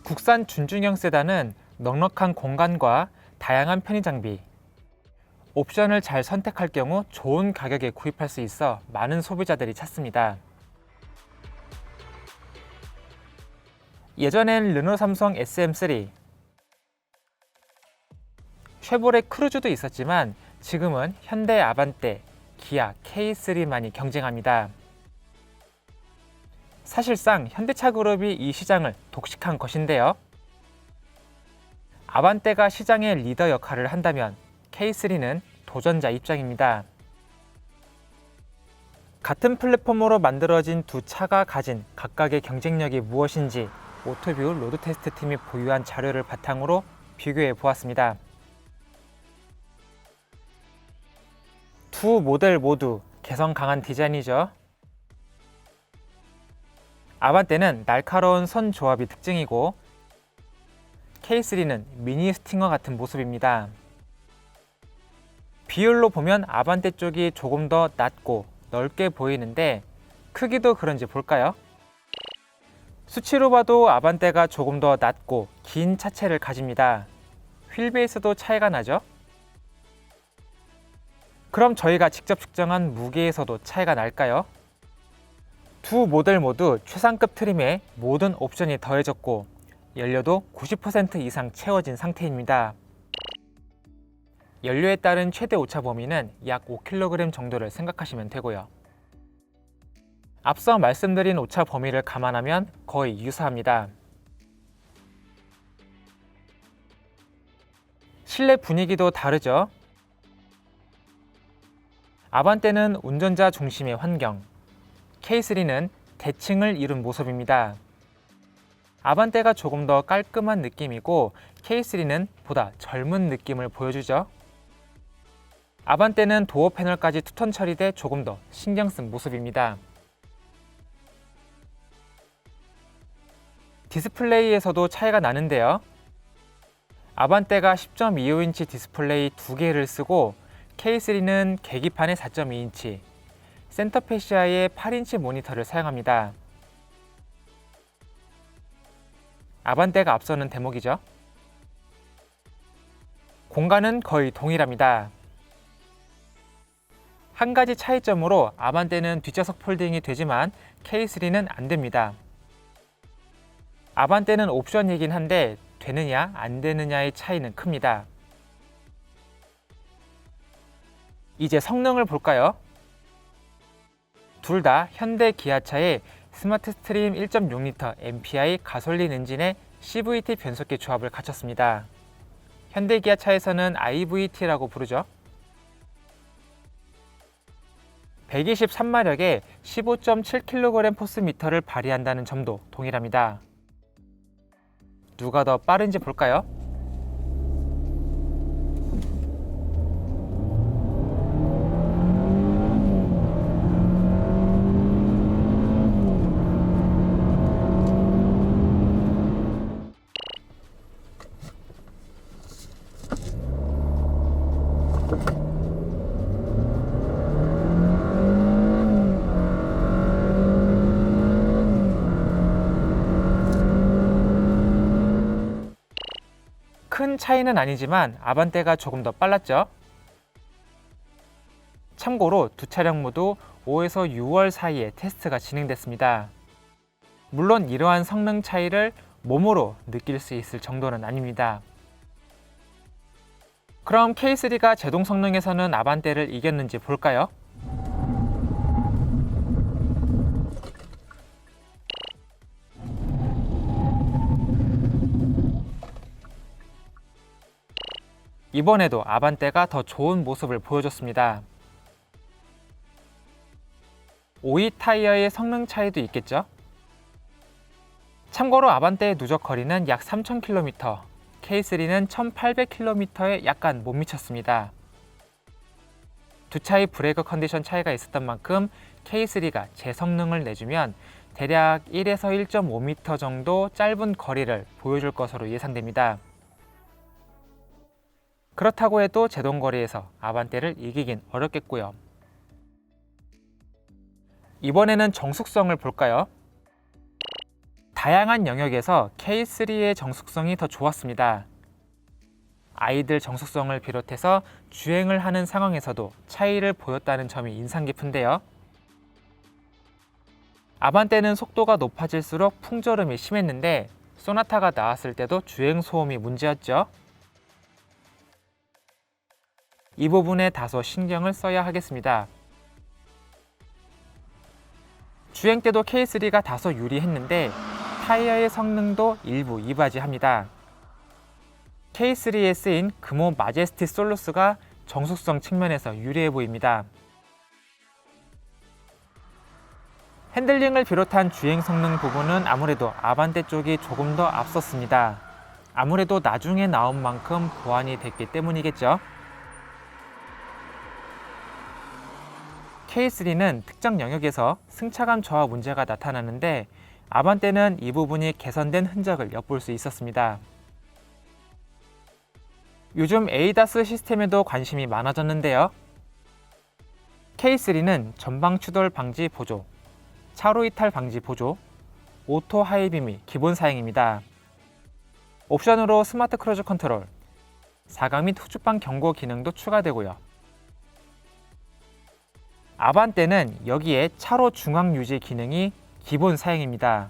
국산 준중형 세단은 넉넉한 공간과 다양한 편의 장비, 옵션을 잘 선택할 경우 좋은 가격에 구입할 수 있어 많은 소비자들이 찾습니다. 예전엔 르노 삼성 SM3, 쉐보레 크루즈도 있었지만 지금은 현대 아반떼, 기아 K3만이 경쟁합니다. 사실상 현대차 그룹이 이 시장을 독식한 것인데요. 아반떼가 시장의 리더 역할을 한다면 K3는 도전자 입장입니다. 같은 플랫폼으로 만들어진 두 차가 가진 각각의 경쟁력이 무엇인지 오토뷰 로드테스트 팀이 보유한 자료를 바탕으로 비교해 보았습니다. 두 모델 모두 개성 강한 디자인이죠. 아반떼는 날카로운 선 조합이 특징이고 K3는 미니 스팅어 같은 모습입니다. 비율로 보면 아반떼 쪽이 조금 더 낮고 넓게 보이는데 크기도 그런지 볼까요? 수치로 봐도 아반떼가 조금 더 낮고 긴 차체를 가집니다. 휠베이스도 차이가 나죠? 그럼 저희가 직접 측정한 무게에서도 차이가 날까요? 두 모델 모두 최상급 트림에 모든 옵션이 더해졌고 연료도 90% 이상 채워진 상태입니다. 연료에 따른 최대 오차 범위는 약 5kg 정도를 생각하시면 되고요. 앞서 말씀드린 오차 범위를 감안하면 거의 유사합니다. 실내 분위기도 다르죠? 아반떼는 운전자 중심의 환경, K3는 대칭을 이룬 모습입니다. 아반떼가 조금 더 깔끔한 느낌이고 K3는 보다 젊은 느낌을 보여주죠. 아반떼는 도어 패널까지 투톤 처리돼 조금 더 신경 쓴 모습입니다. 디스플레이에서도 차이가 나는데요. 아반떼가 10.25인치 디스플레이 2개를 쓰고 K3는 계기판의 4.2인치, 센터 패시아의 8인치 모니터를 사용합니다. 아반떼가 앞서는 대목이죠. 공간은 거의 동일합니다. 한 가지 차이점으로 아반떼는 뒷좌석 폴딩이 되지만 K3는 안 됩니다. 아반떼는 옵션이긴 한데 되느냐 안 되느냐의 차이는 큽니다. 이제 성능을 볼까요? 둘 다 현대 기아차의 스마트 스트림 1.6L MPI 가솔린 엔진의 CVT 변속기 조합을 갖췄습니다. 현대 기아차에서는 IVT라고 부르죠. 123마력에 15.7kg 포스미터를 발휘한다는 점도 동일합니다. 누가 더 빠른지 볼까요? 큰 차이는 아니지만 아반떼가 조금 더 빨랐죠. 참고로 두 차량 모두 5에서 6월 사이에 테스트가 진행됐습니다. 물론 이러한 성능 차이를 몸으로 느낄 수 있을 정도는 아닙니다. 그럼 K3가 제동 성능에서는 아반떼를 이겼는지 볼까요? 이번에도 아반떼가 더 좋은 모습을 보여줬습니다. 5위 타이어의 성능 차이도 있겠죠? 참고로 아반떼의 누적 거리는 약 3000km, K3는 1800km에 약간 못 미쳤습니다. 두 차의 브레이크 컨디션 차이가 있었던 만큼 K3가 제 성능을 내주면 대략 1에서 1.5m 정도 짧은 거리를 보여줄 것으로 예상됩니다. 그렇다고 해도 제동거리에서 아반떼를 이기긴 어렵겠고요. 이번에는 정숙성을 볼까요? 다양한 영역에서 K3의 정숙성이 더 좋았습니다. 아이들 정숙성을 비롯해서 주행을 하는 상황에서도 차이를 보였다는 점이 인상 깊은데요. 아반떼는 속도가 높아질수록 풍절음이 심했는데 소나타가 나왔을 때도 주행 소음이 문제였죠. 이 부분에 다소 신경을 써야 하겠습니다. 주행 때도 K3가 다소 유리했는데 타이어의 성능도 일부 이바지합니다. K3에 쓰인 금호 마제스티 솔루스가 정숙성 측면에서 유리해 보입니다. 핸들링을 비롯한 주행 성능 부분은 아무래도 아반떼 쪽이 조금 더 앞섰습니다. 아무래도 나중에 나온 만큼 보완이 됐기 때문이겠죠. K3는 특정 영역에서 승차감 저하 문제가 나타나는데 아반떼는 이 부분이 개선된 흔적을 엿볼 수 있었습니다. 요즘 에이다스 시스템에도 관심이 많아졌는데요. K3는 전방 추돌 방지 보조, 차로 이탈 방지 보조, 오토 하이빔이 기본 사양입니다. 옵션으로 스마트 크루즈 컨트롤, 사각 및 후측방 경고 기능도 추가되고요. 아반떼는 여기에 차로 중앙 유지 기능이 기본 사양입니다.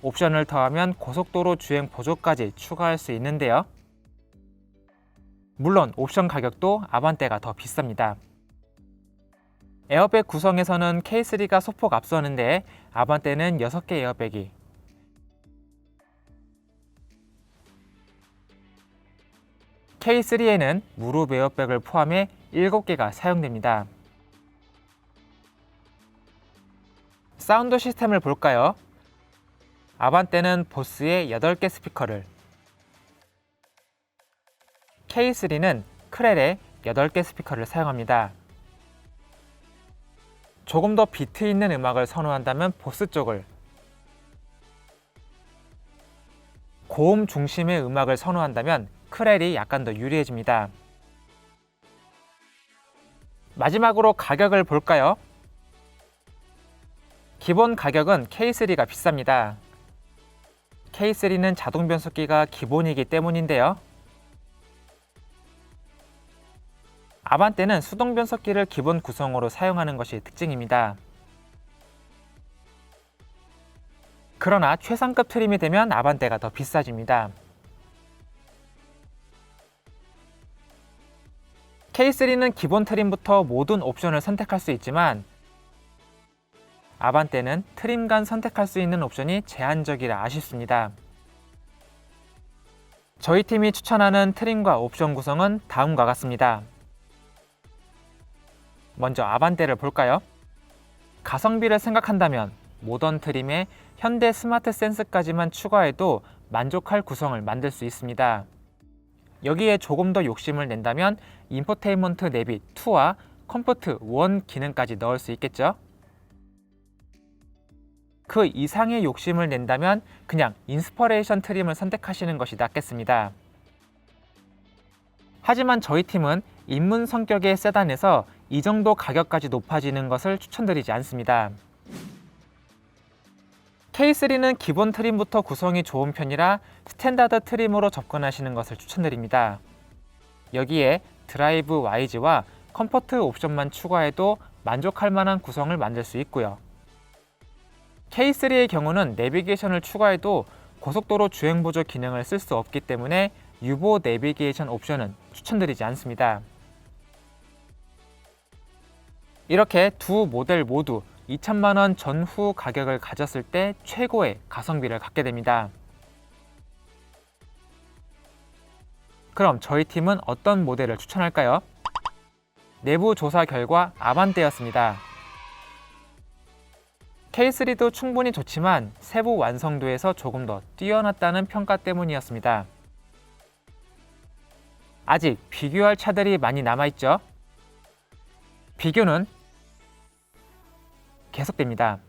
옵션을 더하면 고속도로 주행 보조까지 추가할 수 있는데요. 물론 옵션 가격도 아반떼가 더 비쌉니다. 에어백 구성에서는 K3가 소폭 앞서는데 아반떼는 6개 에어백이, K3에는 무릎 에어백을 포함해 7개가 사용됩니다. 사운드 시스템을 볼까요? 아반떼는 보스의 8개 스피커를, K3는 크렐의 8개 스피커를 사용합니다. 조금 더 비트 있는 음악을 선호한다면 보스 쪽을, 고음 중심의 음악을 선호한다면 크렐이 약간 더 유리해집니다. 마지막으로 가격을 볼까요? 기본 가격은 K3가 비쌉니다. K3는 자동 변속기가 기본이기 때문인데요. 아반떼는 수동 변속기를 기본 구성으로 사용하는 것이 특징입니다. 그러나 최상급 트림이 되면 아반떼가 더 비싸집니다. K3는 기본 트림부터 모든 옵션을 선택할 수 있지만 아반떼는 트림 간 선택할 수 있는 옵션이 제한적이라 아쉽습니다. 저희 팀이 추천하는 트림과 옵션 구성은 다음과 같습니다. 먼저 아반떼를 볼까요? 가성비를 생각한다면 모던 트림에 현대 스마트 센스까지만 추가해도 만족할 구성을 만들 수 있습니다. 여기에 조금 더 욕심을 낸다면 인포테인먼트 내비 2와 컴포트 1 기능까지 넣을 수 있겠죠? 그 이상의 욕심을 낸다면 그냥 인스퍼레이션 트림을 선택하시는 것이 낫겠습니다. 하지만 저희 팀은 입문 성격의 세단에서 이 정도 가격까지 높아지는 것을 추천드리지 않습니다. K3는 기본 트림부터 구성이 좋은 편이라 스탠다드 트림으로 접근하시는 것을 추천드립니다. 여기에 드라이브 와이즈와 컴포트 옵션만 추가해도 만족할 만한 구성을 만들 수 있고요. K3의 경우는 내비게이션을 추가해도 고속도로 주행 보조 기능을 쓸 수 없기 때문에 유보 내비게이션 옵션은 추천드리지 않습니다. 이렇게 두 모델 모두 2천만 원 전후 가격을 가졌을 때 최고의 가성비를 갖게 됩니다. 그럼 저희 팀은 어떤 모델을 추천할까요? 내부 조사 결과 아반떼였습니다. K3도 충분히 좋지만 세부 완성도에서 조금 더 뛰어났다는 평가 때문이었습니다. 아직 비교할 차들이 많이 남아있죠? 비교는 계속됩니다.